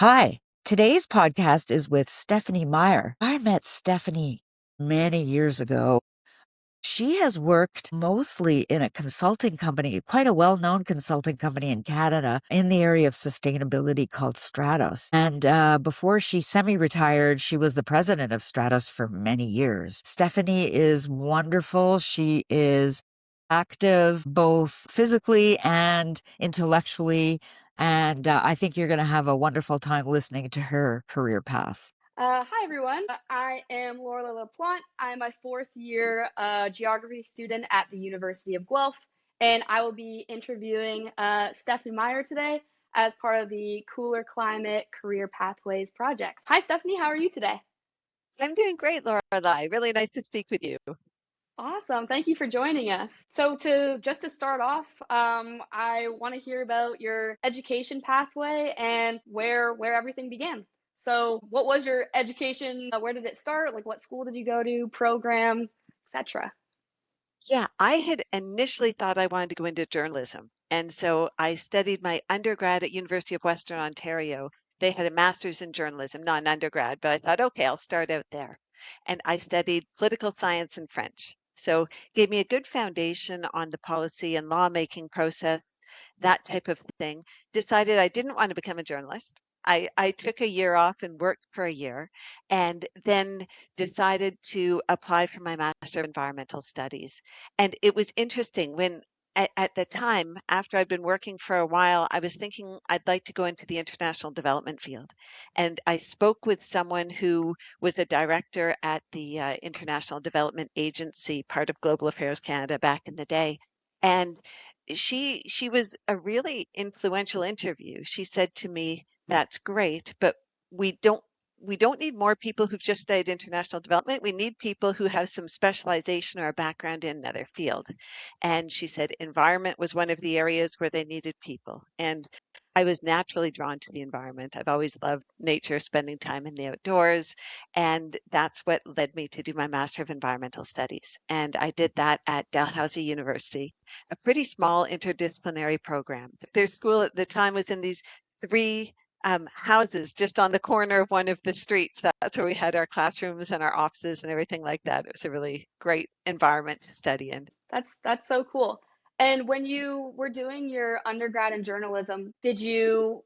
Hi, today's podcast is with Stephanie Meyer. I met Stephanie many years ago. She has worked mostly in a consulting company, quite a well-known consulting company in Canada in the area of sustainability called Stratos. And before she semi-retired, she was the president of Stratos for many years. Stephanie is wonderful. She is active both physically and intellectually. And I think you're going to have a wonderful time listening to her career path. Hi everyone. I am Laura LaPlante. I'm a fourth year geography student at the University of Guelph, and I will be interviewing Stephanie Meyer today as part of the Cooler Climate Career Pathways project. Hi Stephanie, how are you today? I'm doing great, Laura. Really nice to speak with you. Awesome. Thank you for joining us. So to start off, I want to hear about your education pathway and where everything began. So what was your education? Where did it start? Like what school did you go to, program, etc.? Yeah, I had initially thought I wanted to go into journalism. And so I studied my undergrad at University of Western Ontario. They had a master's in journalism, not an undergrad, but I thought, okay, I'll start out there. And I studied political science and French. So gave me a good foundation on the policy and lawmaking process, that type of thing. Decided I didn't want to become a journalist. I took a year off and worked for a year and then decided to apply for my Master of Environmental Studies. And it was interesting when at the time, after I'd been working for a while, I was thinking I'd like to go into the international development field. And I spoke with someone who was a director at the International Development Agency, part of Global Affairs Canada back in the day. And she was a really influential interview. She said to me, "That's great, but we don't we don't need more people who've just studied international development. We need people who have some specialization or a background in another field." And she said environment was one of the areas where they needed people. And I was naturally drawn to the environment. I've always loved nature, spending time in the outdoors. And that's what led me to do my Master of Environmental Studies. And I did that at Dalhousie University, a pretty small interdisciplinary program. Their school at the time was in these three houses just on the corner of one of the streets. That's where we had our classrooms and our offices and everything like that. It was a really great environment to study in. That's so cool. And when you were doing your undergrad in journalism, did you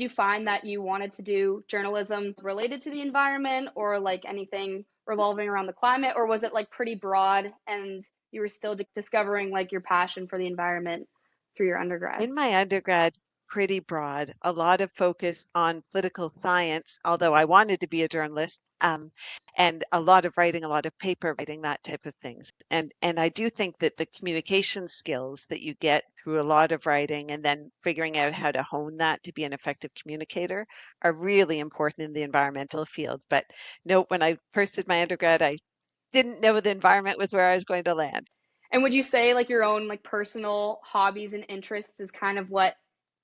find that you wanted to do journalism related to the environment or like anything revolving around the climate, or was it like pretty broad and you were still discovering like your passion for the environment through your undergrad? In my undergrad, pretty broad, a lot of focus on political science, although I wanted to be a journalist, and a lot of writing, a lot of paper writing, that type of things. And I do think that the communication skills that you get through a lot of writing and then figuring out how to hone that to be an effective communicator are really important in the environmental field. But no, when I first did my undergrad, I didn't know the environment was where I was going to land. And would you say like your own like personal hobbies and interests is kind of what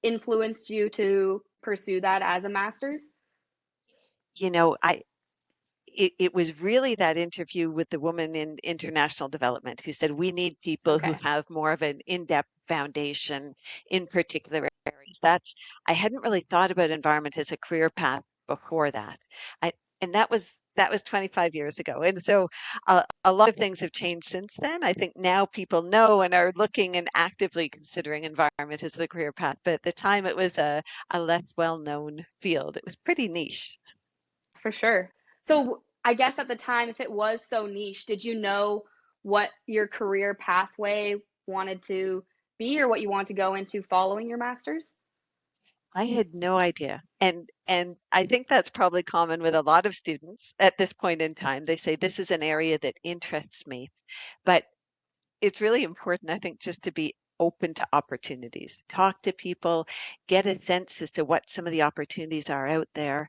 influenced you to pursue that as a master's? You know, it was really that interview with the woman in international development who said we need people who Okay. have more of an in-depth foundation in particular areas. That's I hadn't really thought about environment as a career path before that. I and that was 25 years ago. And so a lot of things have changed since then. I think now people know and are looking and actively considering environment as the career path. But at the time, it was a less well-known field. It was pretty niche. For sure. So I guess at the time, if it was so niche, did you know what your career pathway wanted to be or what you want to go into following your master's? I had no idea. And I think that's probably common with a lot of students at this point in time. They say this is an area that interests me, but it's really important, I think, just to be open to opportunities. Talk to people, get a sense as to what some of the opportunities are out there.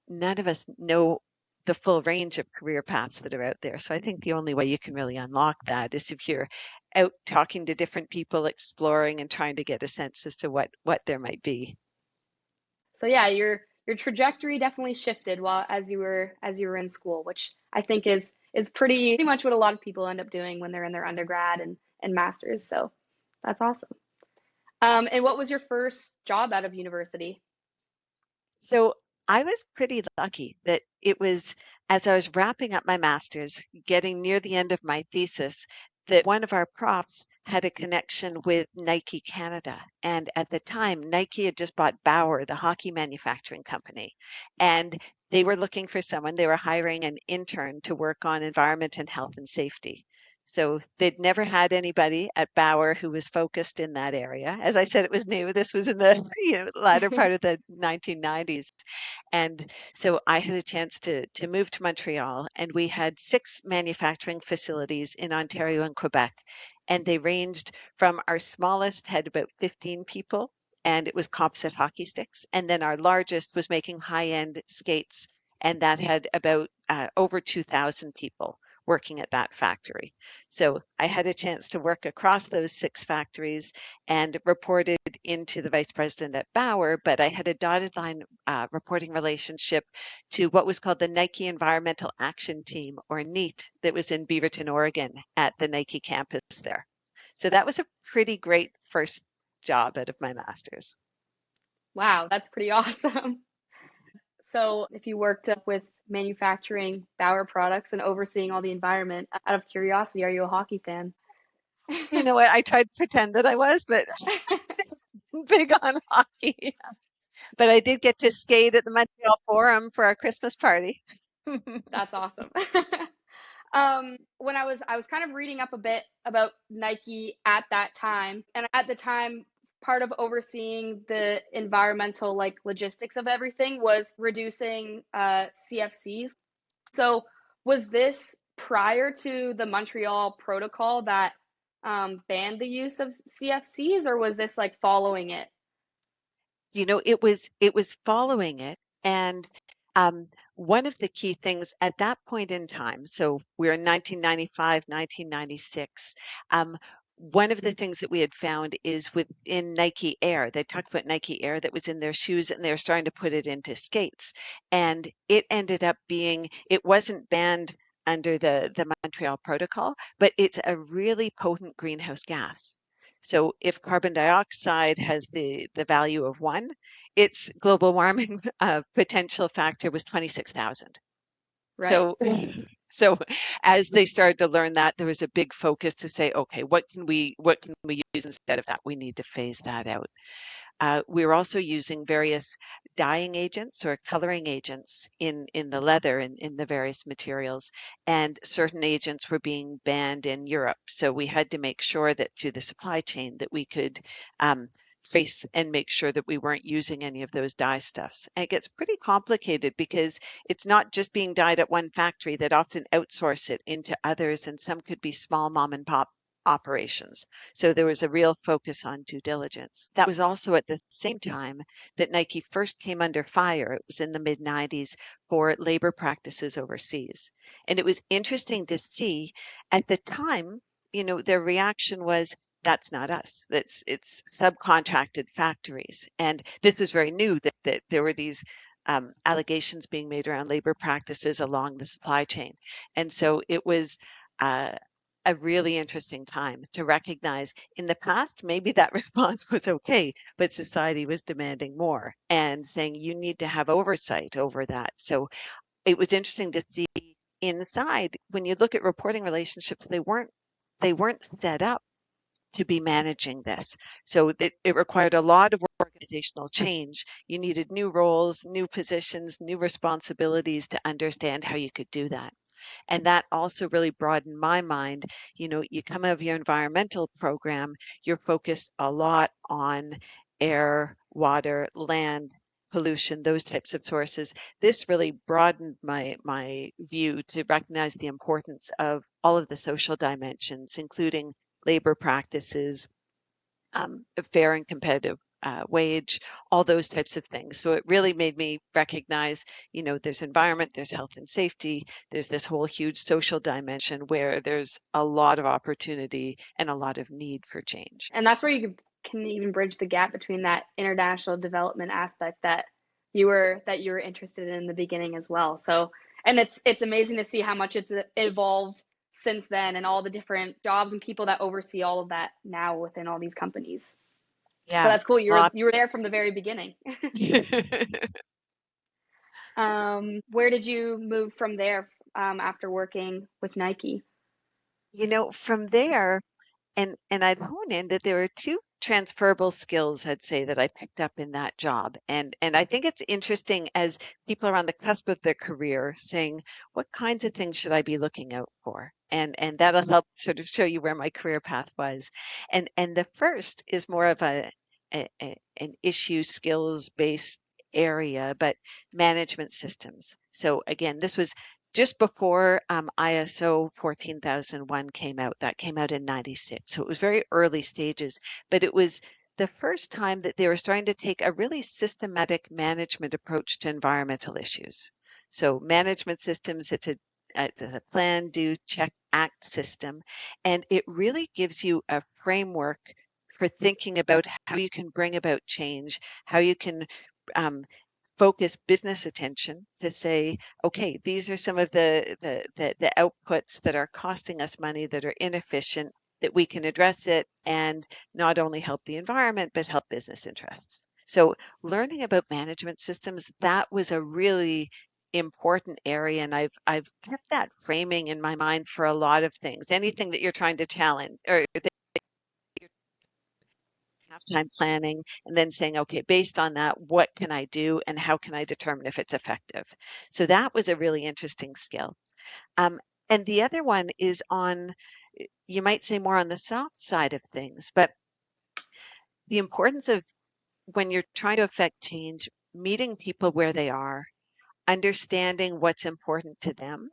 None of us know the full range of career paths that are out there. So I think the only way you can really unlock that is if you're out talking to different people, exploring and trying to get a sense as to what there might be. So yeah, your trajectory definitely shifted while as you were in school, which I think is pretty much what a lot of people end up doing when they're in their undergrad and masters. So that's awesome. And what was your first job out of university? So I was pretty lucky that it was as I was wrapping up my master's, getting near the end of my thesis, that one of our profs had a connection with Nike Canada. And at the time, Nike had just bought Bauer, the hockey manufacturing company. And they were looking for someone, they were hiring an intern to work on environment and health and safety. So they'd never had anybody at Bauer who was focused in that area. As I said, it was new. This was in the latter part of the 1990s. And so I had a chance to move to Montreal, and we had 6 manufacturing facilities in Ontario and Quebec. And they ranged from our smallest had about 15 people, and it was composite hockey sticks. And then our largest was making high-end skates, and that had about over 2,000 people working at that factory. So I had a chance to work across those 6 factories and reported into the vice president at Bauer, but I had a dotted line reporting relationship to what was called the Nike Environmental Action Team, or NEAT, that was in Beaverton, Oregon at the Nike campus there. So that was a pretty great first job out of my master's. Wow, that's pretty awesome. So, if you worked with manufacturing Bauer products and overseeing all the environment, out of curiosity, are you a hockey fan? You know what? I tried to pretend that I was, but big on hockey. But I did get to skate at the Montreal Forum for our Christmas party. That's awesome. When I was kind of reading up a bit about Nike at that time, and at the time, part of overseeing the environmental like logistics of everything was reducing CFCs. So was this prior to the Montreal Protocol that banned the use of CFCs, or was this like following it? It was following it, and um, one of the key things at that point in time, so we're in 1995, 1996. One of the things that we had found is within Nike Air, they talked about Nike Air that was in their shoes, and they were starting to put it into skates, and it ended up being it wasn't banned under the Montreal Protocol, but it's a really potent greenhouse gas. So if carbon dioxide has the value of 1, its global warming potential factor was 26,000. Right. So so as they started to learn that, there was a big focus to say, okay, what can we use instead of that? We need to phase that out. We were also using various dyeing agents or coloring agents in the leather and in the various materials, and certain agents were being banned in Europe. So we had to make sure that through the supply chain that we could trace and make sure that we weren't using any of those dye stuffs. And it gets pretty complicated because it's not just being dyed at one factory that often outsource it into others, and some could be small mom and pop operations. So there was a real focus on due diligence. That was also at the same time that Nike first came under fire. It was in the mid 90s for labor practices overseas. And it was interesting to see at the time, their reaction was, that's not us. It's subcontracted factories. And this was very new that there were these allegations being made around labor practices along the supply chain. And so it was uh, a really interesting time to recognize in the past, maybe that response was okay, but society was demanding more and saying you need to have oversight over that. So it was interesting to see inside when you look at reporting relationships, they weren't set up to be managing this. So it required a lot of organizational change. You needed new roles, new positions, new responsibilities to understand how you could do that. And that also really broadened my mind. You come out of your environmental program, you're focused a lot on air, water, land, pollution, those types of sources. This really broadened my view to recognize the importance of all of the social dimensions, including labor practices, a fair and competitive wage, all those types of things. So it really made me recognize, there's environment, there's health and safety, there's this whole huge social dimension where there's a lot of opportunity and a lot of need for change. And that's where can even bridge the gap between that international development aspect that you were interested in the beginning as well. So, and it's amazing to see how much it's evolved since then, and all the different jobs and people that oversee all of that now within all these companies. But Yeah, that's cool. You were lots. you were there from the very beginning. Where did you move from there after working with Nike? From there, and I'd hone in that there are two transferable skills I'd say that I picked up in that job. And I think it's interesting as people are on the cusp of their career saying, what kinds of things should I be looking out for? And that'll help sort of show you where my career path was. And the first is more of an issue skills based area, but management systems. So again, this was just before ISO 14001 came out. That came out in 96. So it was very early stages, but it was the first time that they were starting to take a really systematic management approach to environmental issues. So management systems, it's a plan, do, check, act system, and it really gives you a framework for thinking about how you can bring about change, how you can um, focus business attention to say, okay, these are some of the outputs that are costing us money, that are inefficient, that we can address it and not only help the environment, but help business interests. So learning about management systems, that was a really important area. And I've kept that framing in my mind for a lot of things. Anything that you're trying to challenge or half-time planning and then saying, okay, based on that, what can I do and how can I determine if it's effective? So that was a really interesting skill. Um, and the other one is on, you might say more on the soft side of things, but the importance of when you're trying to affect change, meeting people where they are, understanding what's important to them,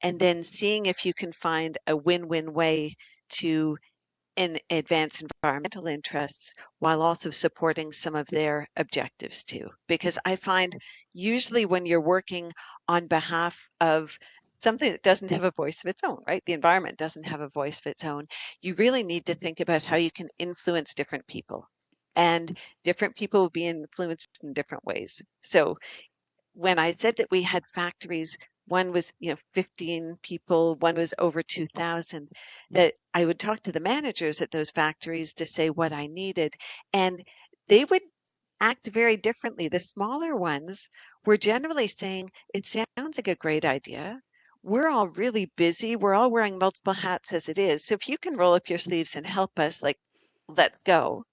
and then seeing if you can find a win-win way to and advance environmental interests while also supporting some of their objectives too. Because I find usually when you're working on behalf of something that doesn't have a voice of its own, right? The environment doesn't have a voice of its own. You really need to think about how you can influence different people. And different people will be influenced in different ways. So when I said that we had factories, one was, 15 people, one was over 2,000, that I would talk to the managers at those factories to say what I needed. And they would act very differently. The smaller ones were generally saying, it sounds like a great idea. We're all really busy. We're all wearing multiple hats as it is. So if you can roll up your sleeves and help us, like, let's go.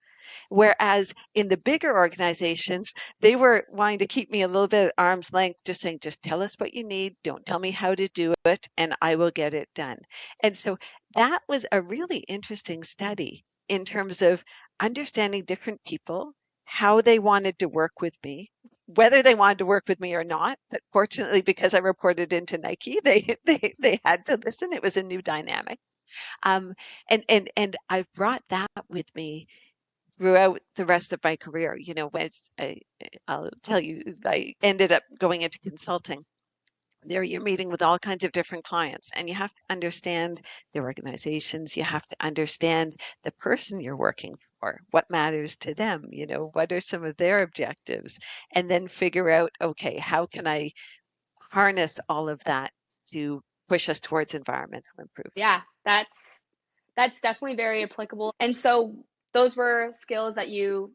Whereas in the bigger organizations, they were wanting to keep me a little bit at arm's length, just saying, just tell us what you need. Don't tell me how to do it, and I will get it done. And so that was a really interesting study in terms of understanding different people, how they wanted to work with me, whether they wanted to work with me or not. But fortunately, because I reported into Nike, they had to listen. It was a new dynamic. And I've brought that with me throughout the rest of my career. I'll tell you, I ended up going into consulting. There, you're meeting with all kinds of different clients, and you have to understand their organizations. You have to understand the person you're working for, what matters to them, what are some of their objectives, and then figure out, okay, how can I harness all of that to push us towards environmental improvement? Yeah, that's definitely very applicable. And so those were skills that you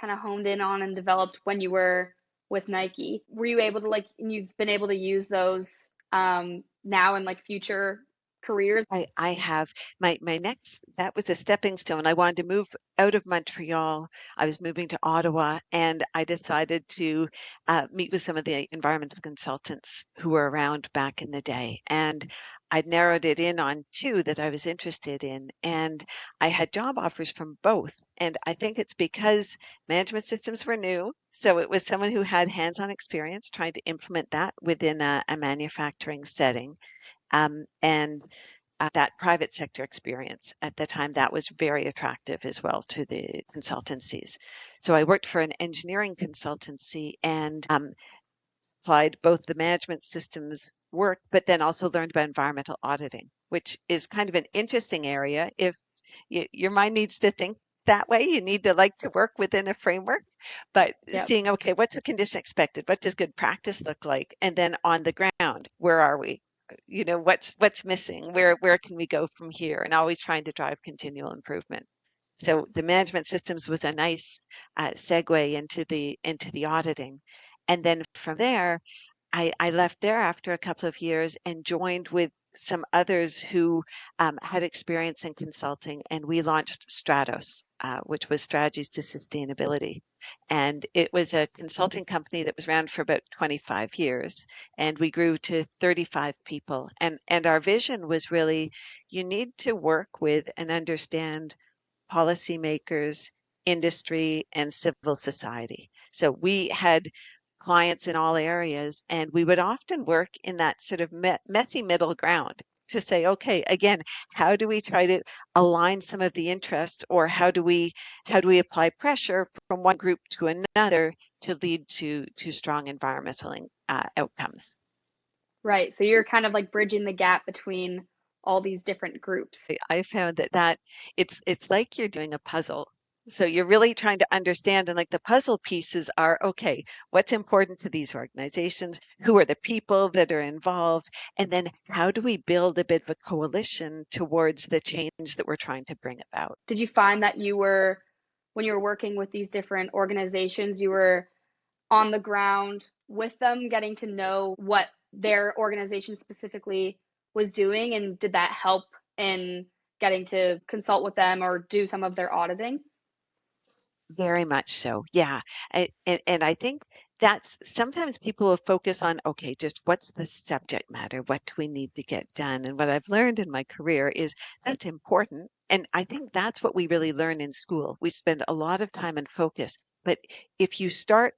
kind of honed in on and developed when you were with Nike. Were you able to, like, and you've been able to use those now in like future careers? I have my next, that was a stepping stone. I wanted to move out of Montreal. I was moving to Ottawa, and I decided to meet with some of the environmental consultants who were around back in the day. And I'd narrowed it in on two that I was interested in, and I had job offers from both. And I think it's because management systems were new. So it was someone who had hands-on experience trying to implement that within a manufacturing setting. And that private sector experience at the time, that was very attractive as well to the consultancies. So I worked for an engineering consultancy and applied both the management systems work, but then also learned about environmental auditing, which is kind of an interesting area. If your mind needs to think that way, you need to like to work within a framework, but Yep. seeing, okay, what's the condition expected? What does good practice look like? And then on the ground, where are we? What's missing? Where can we go from here? And always trying to drive continual improvement. So the management systems was a nice segue into the auditing. And then from there, I left there after a couple of years and joined with some others who had experience in consulting, and we launched Stratos, which was Strategies to Sustainability. And it was a consulting company that was around for about 25 years, and we grew to 35 people. And our vision was really, you need to work with and understand policymakers, industry, and civil society. So we had clients in all areas, and we would often work in that sort of messy middle ground to say, okay, again, how do we try to align some of the interests, or how do we apply pressure from one group to another to lead to strong environmental outcomes? Right. So you're kind of like bridging the gap between all these different groups. I found that it's like you're doing a puzzle. So you're really trying to understand, and like the puzzle pieces are, okay, what's important to these organizations? Who are the people that are involved? And then how do we build a bit of a coalition towards the change that we're trying to bring about? Did you find that when you were working with these different organizations, you were on the ground with them, getting to know what their organization specifically was doing? And did that help in getting to consult with them or do some of their auditing? Very much so. Yeah. And I think that's sometimes people will focus on, okay, just what's the subject matter? What do we need to get done? And what I've learned in my career is that's important. And I think that's what we really learn in school. We spend a lot of time and focus. But if you start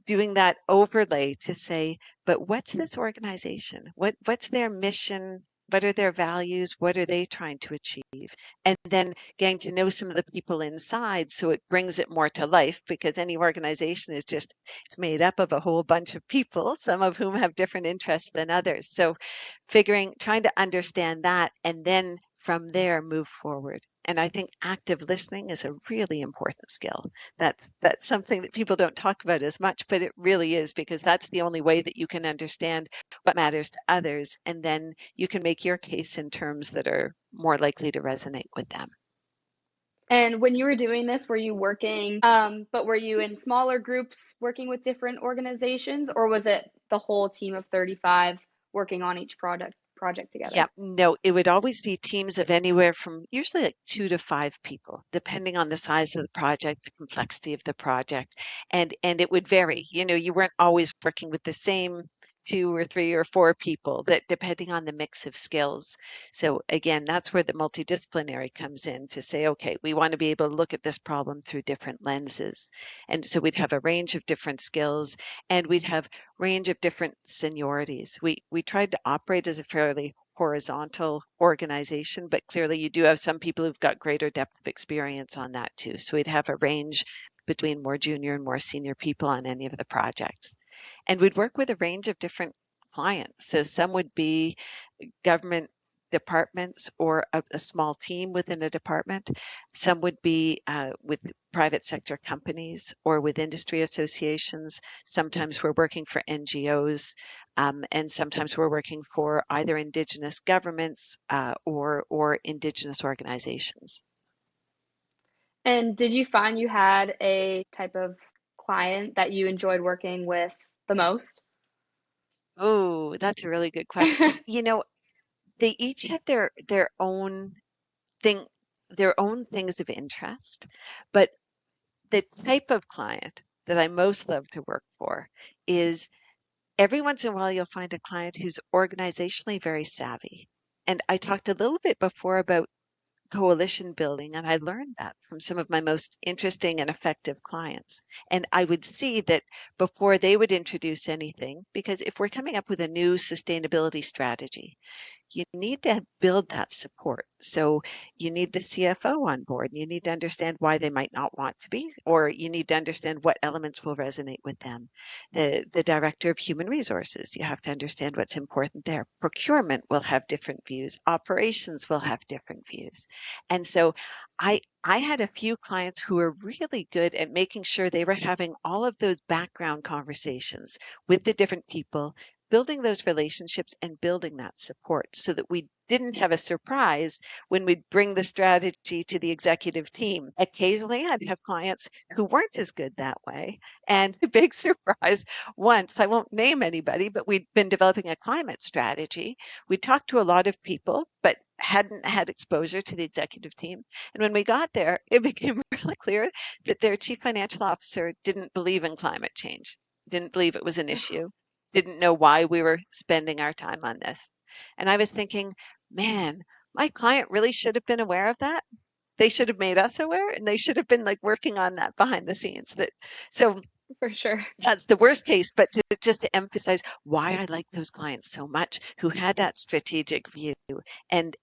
doing that overlay to say, but what's this organization? What's their mission? What are their values? What are they trying to achieve? And then getting to know some of the people inside, so it brings it more to life, because any organization is just, it's made up of a whole bunch of people, some of whom have different interests than others. So trying to understand that, and then from there move forward. And I think active listening is a really important skill. That's something that people don't talk about as much, but it really is, because that's the only way that you can understand what matters to others, and then you can make your case in terms that are more likely to resonate with them. And when you were doing this, were you working, but were you in smaller groups working with different organizations, or was it the whole team of 35 working on each project Yeah, together? no, it would always be teams of anywhere from usually like 2 to 5 people, depending on the size of the project, the complexity of the project, and it would vary. You weren't always working with the same 2 or 3 or 4 people, that depending on the mix of skills. So again, that's where the multidisciplinary comes in, to say, okay, we want to be able to look at this problem through different lenses. And so we'd have a range of different skills, and we'd have range of different seniorities. We tried to operate as a fairly horizontal organization, but clearly you do have some people who've got greater depth of experience on that too. So we'd have a range between more junior and more senior people on any of the projects. And we'd work with a range of different clients. So some would be government departments, or a small team within a department. Some would be with private sector companies or with industry associations. Sometimes we're working for NGOs, and sometimes we're working for either Indigenous governments or Indigenous organizations. And did you find you had a type of client that you enjoyed working with the most? Oh, that's a really good question. They each had their own thing, their own things of interest, but the type of client that I most love to work for is, every once in a while you'll find a client who's organizationally very savvy. And I talked a little bit before about coalition building, and I learned that from some of my most interesting and effective clients. And I would see that before they would introduce anything, because if we're coming up with a new sustainability strategy, you need to build that support. So you need the CFO on board. You need to understand why they might not want to be, or you need to understand what elements will resonate with them. The director of human resources, you have to understand what's important there. Procurement will have different views. Operations will have different views. And so I had a few clients who were really good at making sure they were having all of those background conversations with the different people, building those relationships and building that support so that we didn't have a surprise when we'd bring the strategy to the executive team. Occasionally, I'd have clients who weren't as good that way. And a big surprise once, I won't name anybody, but we'd been developing a climate strategy. We talked to a lot of people, but hadn't had exposure to the executive team. And when we got there, it became really clear that their chief financial officer didn't believe in climate change, didn't believe it was an issue, didn't know why we were spending our time on this. And I was thinking, man, my client really should have been aware of that. They should have made us aware, and they should have been like working on that behind the scenes. That so For sure. that's the worst case, but just to emphasize why I like those clients so much who had that strategic view. And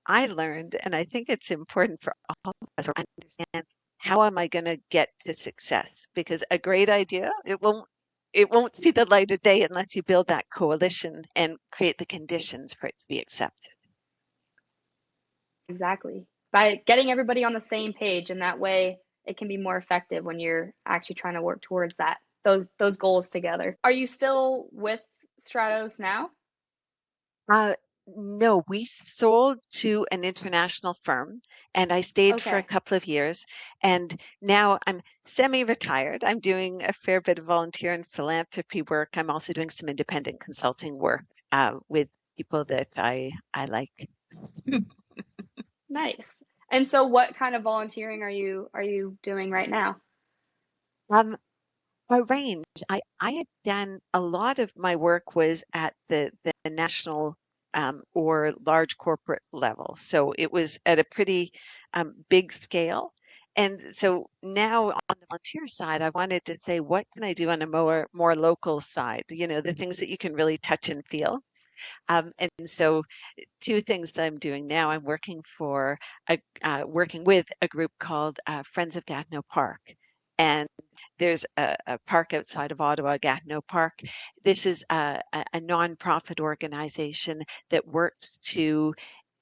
I learned, and I think it's important for all of us to understand, how am I going to get to success? Because a great idea, it won't see the light of day unless you build that coalition and create the conditions for it to be accepted. Exactly. By getting everybody on the same page, and that way it can be more effective when you're actually trying to work towards those goals together. Are you still with Stratos now? Uh, no, we sold to an international firm and I stayed for a Okay. couple of years. And now I'm semi-retired. I'm doing a fair bit of volunteer and philanthropy work. I'm also doing some independent consulting work with people that I like. Nice. And so what kind of volunteering are you doing right now? Um, a range. I had done a lot of my work was at the national or large corporate level. So it was at a pretty big scale. And so now on the volunteer side, I wanted to say, what can I do on a more local side? You know, the things that you can really touch and feel. And so two things that I'm doing now. I'm working with a group called Friends of Gatineau Park, and there's a park outside of Ottawa, Gatineau Park. This is a nonprofit organization that works to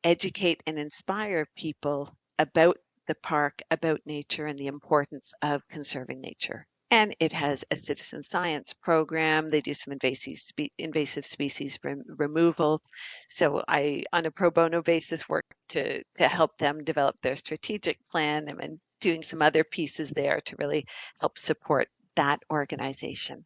educate and inspire people about the park, about nature, and the importance of conserving nature. And it has a citizen science program. They do some invasive species removal. So I, on a pro bono basis, work to help them develop their strategic plan and then doing some other pieces there to really help support that organization.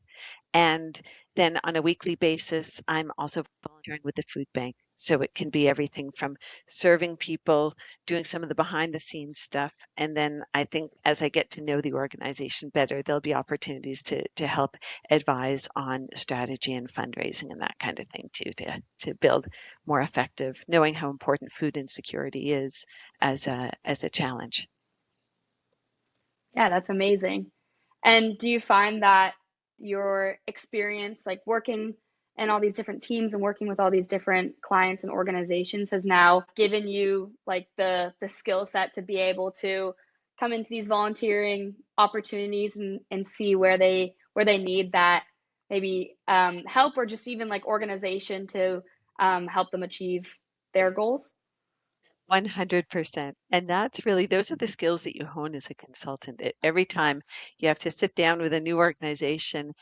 And then on a weekly basis, I'm also volunteering with the food bank. So it can be everything from serving people, doing some of the behind the scenes stuff. And then I think as I get to know the organization better, there'll be opportunities to help advise on strategy and fundraising and that kind of thing too, to build more effective, knowing how important food insecurity is as a challenge. Yeah, that's amazing. And do you find that your experience, like working in all these different teams and working with all these different clients and organizations, has now given you like the skill set to be able to come into these volunteering opportunities and see where they need that maybe help, or just even like organization to help them achieve their goals? 100%. And that's really, those are the skills that you hone as a consultant. Every time you have to sit down with a new organization,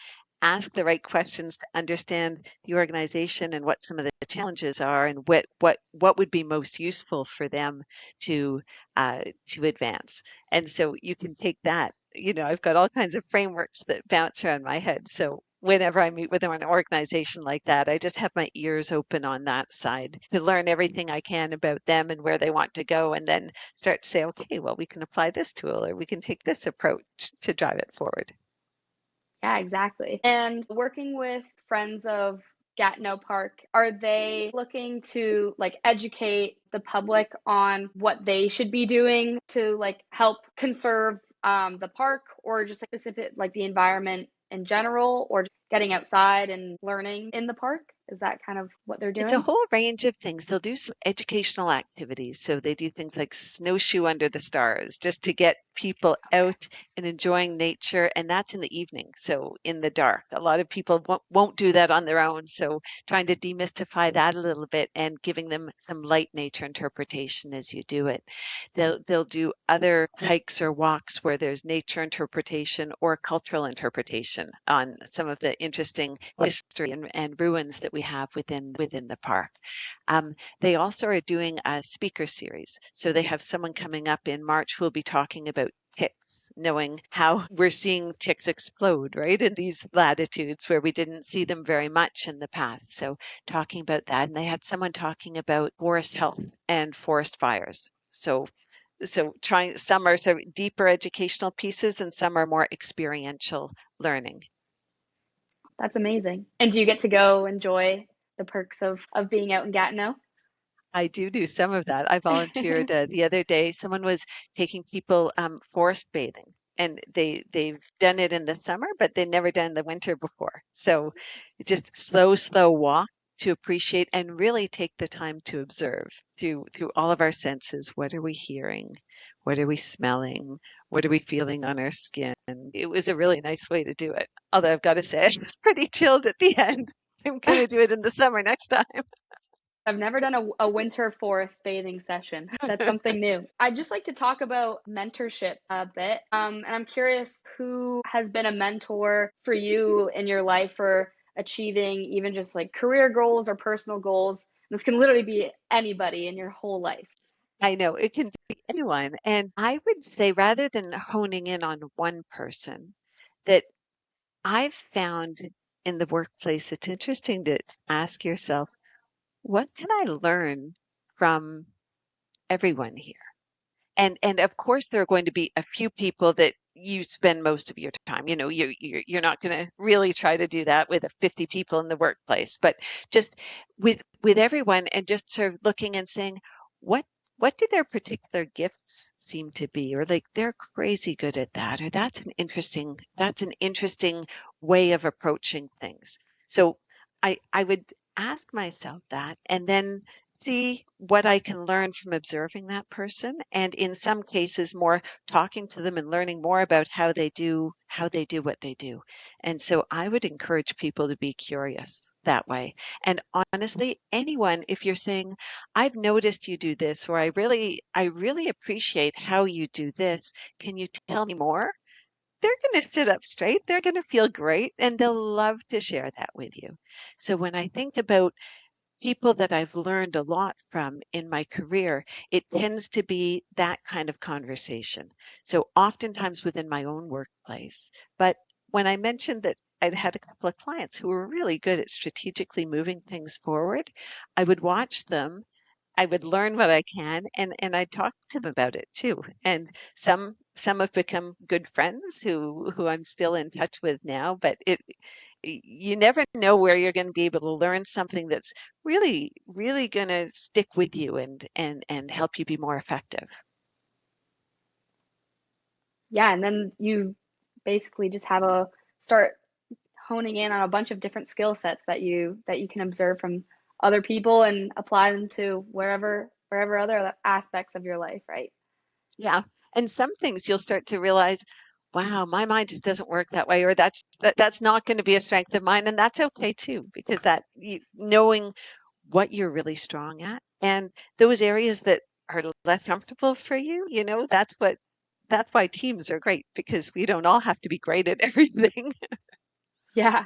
ask the right questions to understand the organization and what some of the challenges are and what would be most useful for them to to advance. And so you can take that. You know, I've got all kinds of frameworks that bounce around my head. So whenever I meet with an organization like that, I just have my ears open on that side to learn everything I can about them and where they want to go, and then start to say, okay, well, we can apply this tool or we can take this approach to drive it forward. Yeah, exactly. And working with Friends of Gatineau Park, are they looking to like educate the public on what they should be doing to like help conserve the park, or just like specific like the environment in general, or getting outside and learning in the park? Is that kind of what they're It's a doing? whole range of things. They'll do some educational activities. So they do things like snowshoe under the stars just to get people Okay. out and enjoying nature. And that's in the evening. So in the dark, a lot of people won't do that on their own. So trying to demystify that a little bit and giving them some light nature interpretation as you do it. They'll do other hikes or walks where there's nature interpretation or cultural interpretation on some of the interesting history and ruins that we have within the park. They also are doing a speaker series. So they have someone coming up in March who will be talking about ticks, knowing how we're seeing ticks explode, right, in these latitudes where we didn't see them very much in the past. So talking about that. And they had someone talking about forest health and forest fires. So trying, some are sort of deeper educational pieces and some are more experiential learning. That's amazing. And do you get to go enjoy the perks of being out in Gatineau? I do some of that. I volunteered the other day. Someone was taking people forest bathing, and they've done it in the summer, but they'd never done the winter before. So just slow walk to appreciate and really take the time to observe through all of our senses. What are we hearing? What are we smelling? What are we feeling on our skin? It was a really nice way to do it. Although I've got to say, I was pretty chilled at the end. I'm going to do it in the summer next time. I've never done a winter forest bathing session. That's something new. I'd just like to talk about mentorship a bit. And I'm curious who has been a mentor for you in your life for achieving even just like career goals or personal goals. This can literally be anybody in your whole life. I know it can be anyone. And I would say rather than honing in on one person, that I've found in the workplace, it's interesting to ask yourself, what can I learn from everyone here? And of course there are going to be a few people that you spend most of your time. You know, you're not going to really try to do that with 50 people in the workplace, but just with everyone, and just sort of looking and saying, what what do their particular gifts seem to be? Or like they're crazy good at that, or that's an interesting way of approaching things. So I would ask myself that, and then see what I can learn from observing that person, and in some cases more talking to them and learning more about how they do what they do. And so I would encourage people to be curious that way. And honestly, anyone, if you're saying, I've noticed you do this, or I really appreciate how you do this, can you tell me more? They're going to sit up straight. They're going to feel great and they'll love to share that with you. So when I think about people that I've learned a lot from in my career, it tends to be that kind of conversation. So oftentimes within my own workplace. But when I mentioned that I'd had a couple of clients who were really good at strategically moving things forward, I would watch them. I would learn what I can, and I'd talk to them about it too. And some have become good friends who I'm still in touch with now. But you never know where you're going to be able to learn something that's really going to stick with you and help you be more effective. Yeah, and then you basically just have a start honing in on a bunch of different skill sets that you can observe from other people and apply them to wherever other aspects of your life, right? Yeah. And some things you'll start to realize, wow, my mind just doesn't work that way, or that's not going to be a strength of mine. And that's okay too, because knowing what you're really strong at and those areas that are less comfortable for you, that's why teams are great, because we don't all have to be great at everything. Yeah.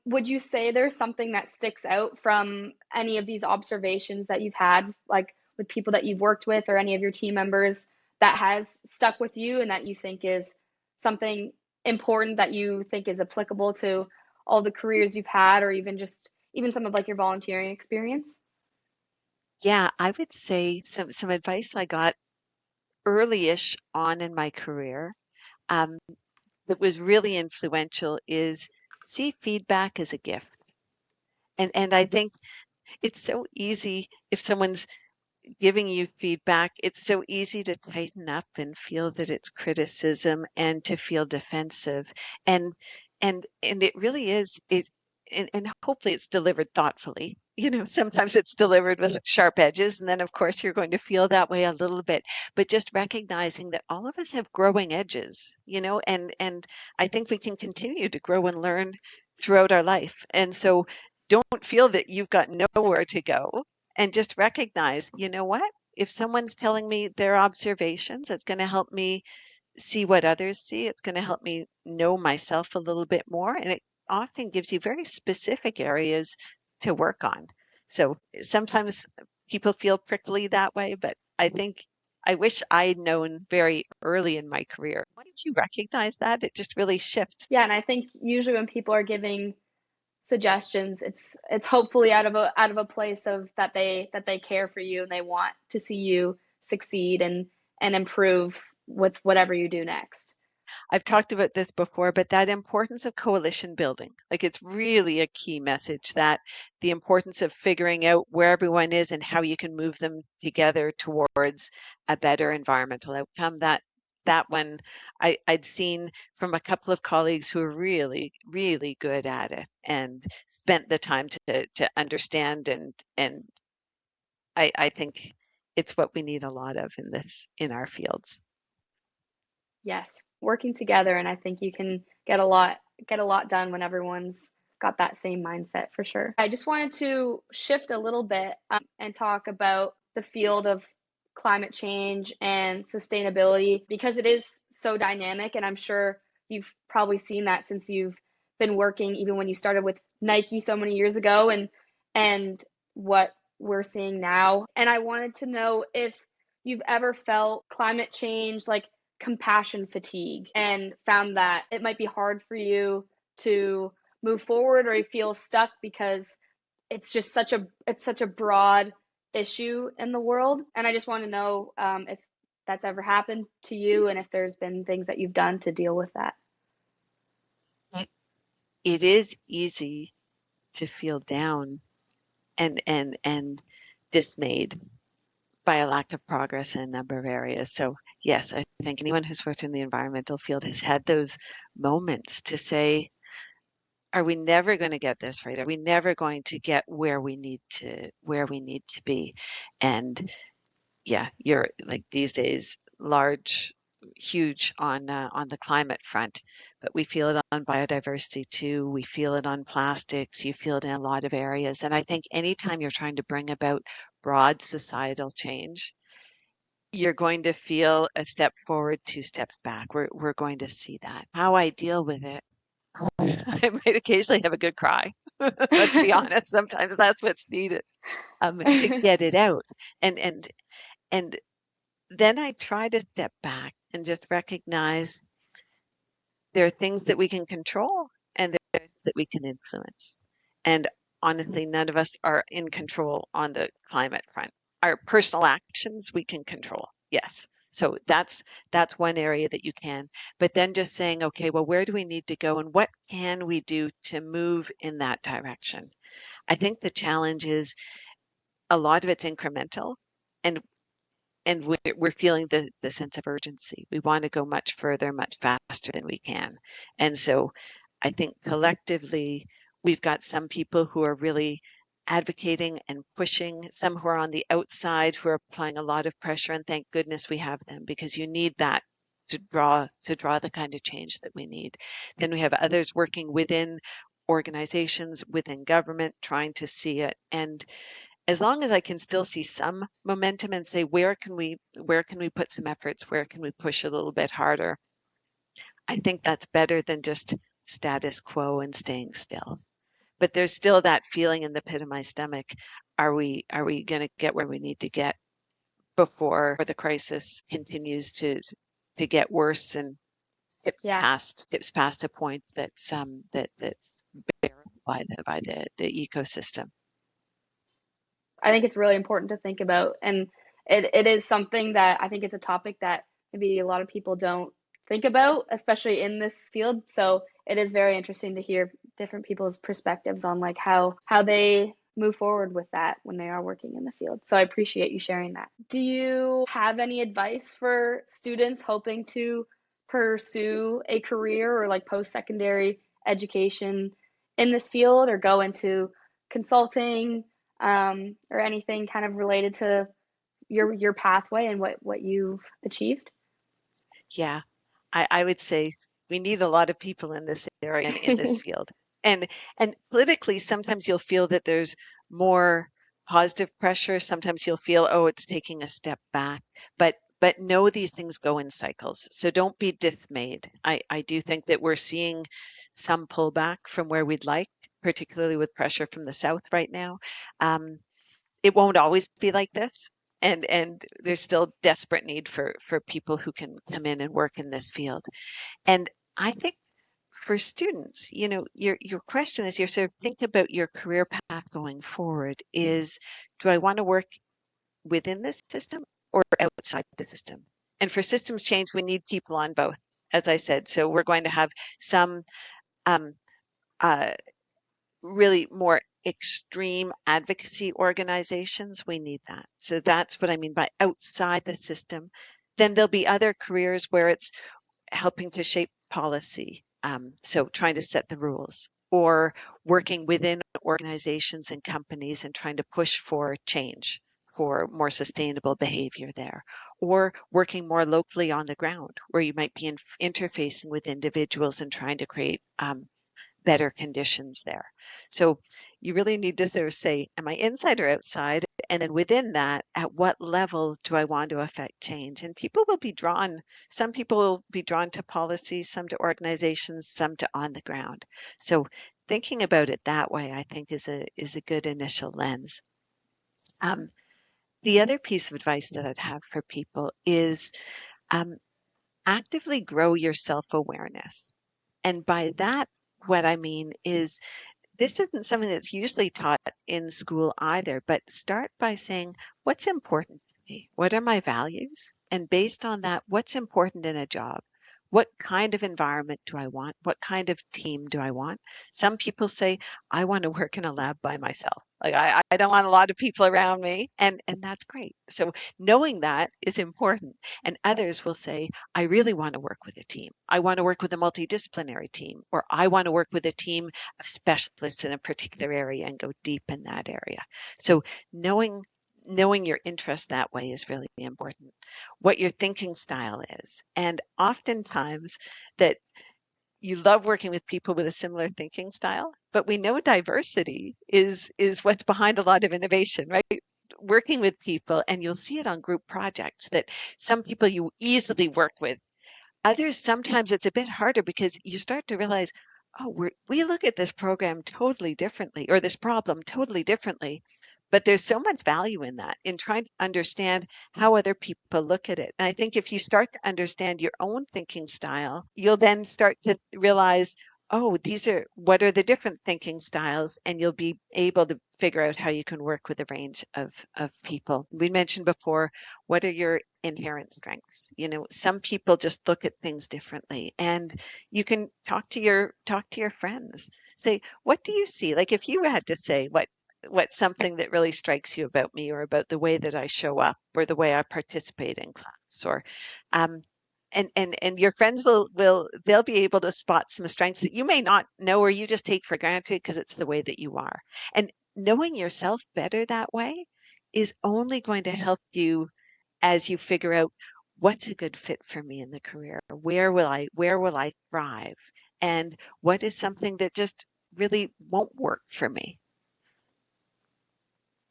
Would you say there's something that sticks out from any of these observations that you've had, like with people that you've worked with or any of your team members that has stuck with you and that you think is something important that you think is applicable to all the careers you've had or even some of like your volunteering experience? Yeah, I would say some advice I got early-ish on in my career, um, that was really influential is see feedback as a gift. And I think it's so easy if someone's giving you feedback, it's so easy to tighten up and feel that it's criticism and to feel defensive. And it really is and hopefully it's delivered thoughtfully. Sometimes it's delivered with sharp edges, and then of course you're going to feel that way a little bit. But just recognizing that all of us have growing edges, and I think we can continue to grow and learn throughout our life. And so don't feel that you've got nowhere to go, and just recognize, what? If someone's telling me their observations, it's going to help me see what others see. It's going to help me know myself a little bit more. And it often gives you very specific areas to work on. So sometimes people feel prickly that way, but I wish I'd known very early in my career. Once you recognize that, it just really shifts. Yeah, and I think usually when people are giving suggestions, it's hopefully out of a place of that they care for you and they want to see you succeed and improve with whatever you do next. I've talked about this before, but that importance of coalition building, like it's really a key message, that the importance of figuring out where everyone is and how you can move them together towards a better environmental outcome. That one I'd seen from a couple of colleagues who are really, really good at it and spent the time to understand, and I think it's what we need a lot of in our fields. Yes, working together, and I think you can get a lot done when everyone's got that same mindset for sure. I just wanted to shift a little bit and talk about the field of climate change and sustainability because it is so dynamic, and I'm sure you've probably seen that since you've been working, even when you started with Nike so many years ago, and what we're seeing now. And I wanted to know if you've ever felt climate change like compassion fatigue and found that it might be hard for you to move forward or you feel stuck because it's such a broad issue in the world. And I just want to know if that's ever happened to you and if there's been things that you've done to deal with that. It is easy to feel down and dismayed by a lack of progress in a number of areas. So yes, I think anyone who's worked in the environmental field has had those moments to say, are we never going to get this right? Are we never going to get where we need to be? And yeah, you're like these days large, huge on the climate front, but we feel it on biodiversity too. We feel it on plastics. You feel it in a lot of areas. And I think anytime you're trying to bring about broad societal change, you're going to feel a step forward, two steps back. We're going to see that. How I deal with it, I might occasionally have a good cry. To be honest, sometimes that's what's needed to get it out. And and then I try to step back and just recognize there are things that we can control and there are things that we can influence. And honestly, none of us are in control on the climate front. Our personal actions we can control. Yes. So that's one area that you can. But then just saying, okay, well, where do we need to go and what can we do to move in that direction? I think the challenge is a lot of it's incremental, and we're feeling the sense of urgency. We want to go much further, much faster than we can. And so I think collectively, we've got some people who are really advocating and pushing, some who are on the outside who are applying a lot of pressure. And thank goodness we have them, because you need that to draw the kind of change that we need. Then we have others working within organizations, within government, trying to see it. And as long as I can still see some momentum and say, where can we put some efforts, where can we push a little bit harder, I think that's better than just status quo and staying still. But there's still that feeling in the pit of my stomach. Are we going to get where we need to get before the crisis continues to get worse and tips Yeah, past a point that's bearable by the ecosystem? I think it's really important to think about. And it is something that I think it's a topic that maybe a lot of people don't think about, especially in this field. So it is very interesting to hear different people's perspectives on like how they move forward with that when they are working in the field. So I appreciate you sharing that. Do you have any advice for students hoping to pursue a career or like post-secondary education in this field or go into consulting, or anything kind of related to your pathway and what you've achieved? Yeah, I would say we need a lot of people in this area and in this field. And politically, sometimes you'll feel that there's more positive pressure. Sometimes you'll feel, oh, it's taking a step back. But know these things go in cycles. So don't be dismayed. I do think that we're seeing some pullback from where we'd like, particularly with pressure from the South right now. It won't always be like this. And there's still desperate need for people who can come in and work in this field. And I think for students, your question is, you sort of think about your career path going forward is, do I want to work within this system or outside the system? And for systems change, we need people on both, as I said. So we're going to have some um, uh, really more extreme advocacy organizations. We need that. So that's what I mean by outside the system. Then there'll be other careers where it's helping to shape policy. So trying to set the rules, or working within organizations and companies and trying to push for change, for more sustainable behavior there, or working more locally on the ground where you might be interfacing with individuals and trying to create better conditions there. So you really need to sort of say, am I inside or outside? And then within that, at what level do I want to affect change? And people will be drawn, some people will be drawn to policies, some to organizations, some to on the ground. So thinking about it that way, I think is a good initial lens. The other piece of advice that I'd have for people is um, actively grow your self-awareness. And by that, what I mean is, this isn't something that's usually taught in school either, but start by saying, what's important to me? What are my values? And based on that, what's important in a job? What kind of environment do I want? What kind of team do I want? Some people say, I want to work in a lab by myself. Like I don't want a lot of people around me. And that's great. So knowing that is important. And others will say, I really want to work with a team. I want to work with a multidisciplinary team, or I want to work with a team of specialists in a particular area and go deep in that area. So knowing your interest that way is really important. What your thinking style is. And oftentimes that you love working with people with a similar thinking style, but we know diversity is what's behind a lot of innovation, right? Working with people, and you'll see it on group projects, that some people you easily work with. Others, sometimes it's a bit harder because you start to realize, oh, we look at this program totally differently, or this problem totally differently. But there's so much value in that, in trying to understand how other people look at it. And I think if you start to understand your own thinking style, you'll then start to realize, oh, what are the different thinking styles? And you'll be able to figure out how you can work with a range of people. We mentioned before, what are your inherent strengths? Some people just look at things differently, and you can talk to your friends. Say, what do you see? Like, if you had to say what's something that really strikes you about me, or about the way that I show up, or the way I participate in class, or and your friends they'll be able to spot some strengths that you may not know, or you just take for granted because it's the way that you are. And knowing yourself better that way is only going to help you as you figure out what's a good fit for me in the career. Where will I thrive? And what is something that just really won't work for me?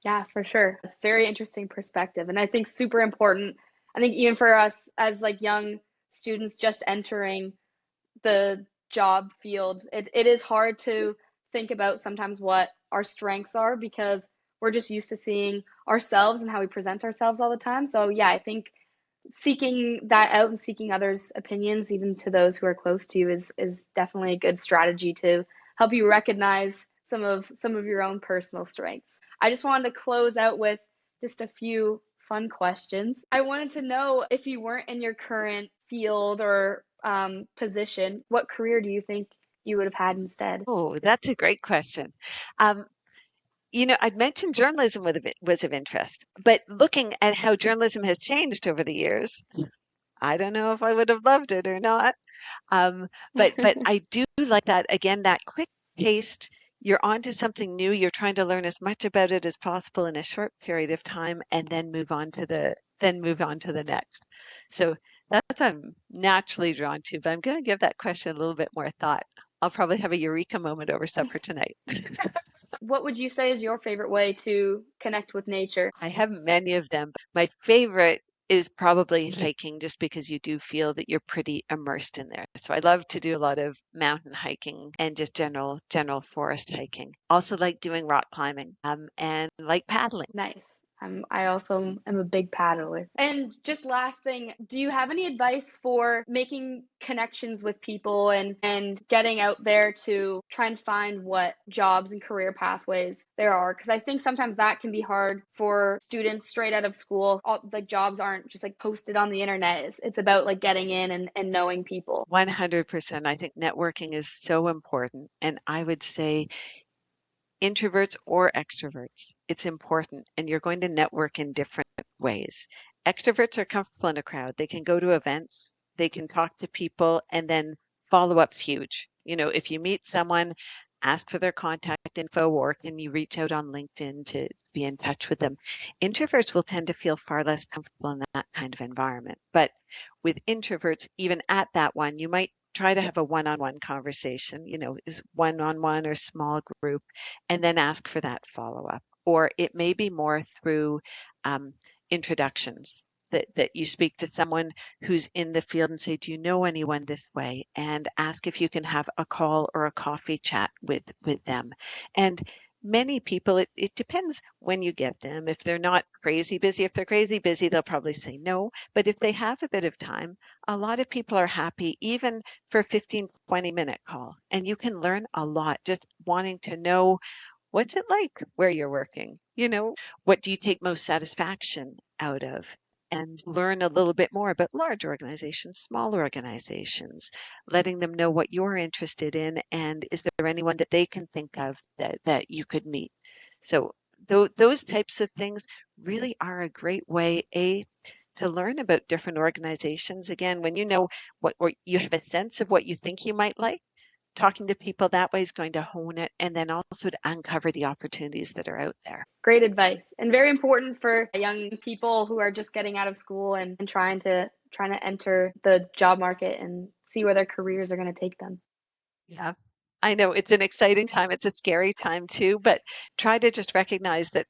Yeah, for sure. It's very interesting perspective, and I think super important. I think even for us as like young students just entering the job field, it is hard to think about sometimes what our strengths are, because we're just used to seeing ourselves and how we present ourselves all the time. So yeah, I think seeking that out and seeking others' opinions, even to those who are close to you, is definitely a good strategy to help you recognize some of your own personal strengths. I just wanted to close out with just a few fun questions. I wanted to know, if you weren't in your current field or position, what career do you think you would have had instead? Oh, that's a great question. Um, I'd mentioned journalism was of interest, but looking at how journalism has changed over the years, I don't know if I would have loved it or not. Um, but I do like that, again, that quick paced. You're onto something new. You're trying to learn as much about it as possible in a short period of time, and then move on to the next. So that's what I'm naturally drawn to. But I'm going to give that question a little bit more thought. I'll probably have a eureka moment over supper tonight. What would you say is your favorite way to connect with nature? I have many of them, but my favorite is probably hiking just because you do feel that you're pretty immersed in there. So I love to do a lot of mountain hiking and just general forest hiking. Also like doing rock climbing, and like paddling. Nice. I also am a big paddler. And just last thing, do you have any advice for making connections with people and getting out there to try and find what jobs and career pathways there are? Because I think sometimes that can be hard for students straight out of school. Like jobs aren't just like posted on the internet. It's about like getting in and knowing people. 100%. I think networking is so important. And I would say introverts or extroverts, it's important. And you're going to network in different ways. Extroverts are comfortable in a crowd. They can go to events, they can talk to people, and then follow up's huge. If you meet someone, ask for their contact info, or can you reach out on LinkedIn to be in touch with them? Introverts will tend to feel far less comfortable in that kind of environment. But with introverts, even at that one, you might try to have a one-on-one conversation, is one-on-one or small group, and then ask for that follow-up. Or it may be more through introductions that you speak to someone who's in the field and say, do you know anyone this way? And ask if you can have a call or a coffee chat with them. And many people, it depends when you get them. If they're not crazy busy, if they're crazy busy, they'll probably say no. But if they have a bit of time, a lot of people are happy even for a 15, 20-minute call. And you can learn a lot just wanting to know what's it like where you're working? What do you take most satisfaction out of? And learn a little bit more about large organizations, small organizations, letting them know what you're interested in and is there anyone that they can think of that you could meet. So those types of things really are a great way, to learn about different organizations. Again, when you know what, or you have a sense of what you think you might like, talking to people that way is going to hone it and then also to uncover the opportunities that are out there. Great advice and very important for young people who are just getting out of school and trying to enter the job market and see where their careers are going to take them. Yeah. I know it's an exciting time. It's a scary time too, but try to just recognize that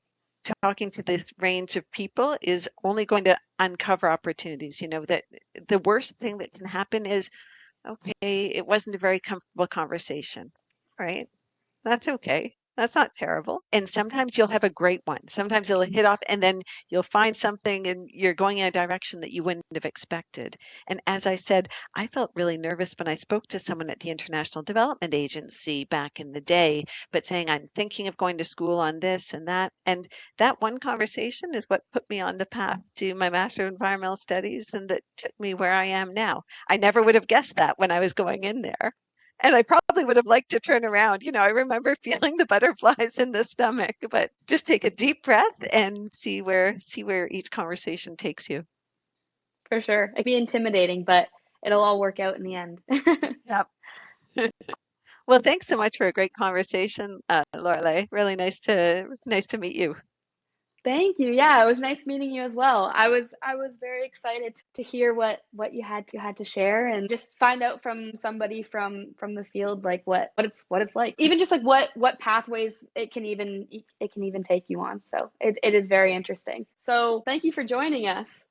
talking to this range of people is only going to uncover opportunities. That the worst thing that can happen is, okay, it wasn't a very comfortable conversation, right? That's okay. That's not terrible. And sometimes you'll have a great one. Sometimes it'll hit off and then you'll find something and you're going in a direction that you wouldn't have expected. And as I said, I felt really nervous when I spoke to someone at the International Development Agency back in the day, but saying, I'm thinking of going to school on this and that. And that one conversation is what put me on the path to my Master of Environmental Studies and that took me where I am now. I never would have guessed that when I was going in there. And I probably would have liked to turn around. I remember feeling the butterflies in the stomach, but just take a deep breath and see where each conversation takes you. For sure. It can be intimidating, but it'll all work out in the end. Yep. Well, thanks so much for a great conversation, Lorelei. Really nice to meet you. Thank you. Yeah, it was nice meeting you as well. I was very excited to hear what you had to share and just find out from somebody from the field like what it's like. Even just like what pathways it can even take you on. So it is very interesting. So thank you for joining us.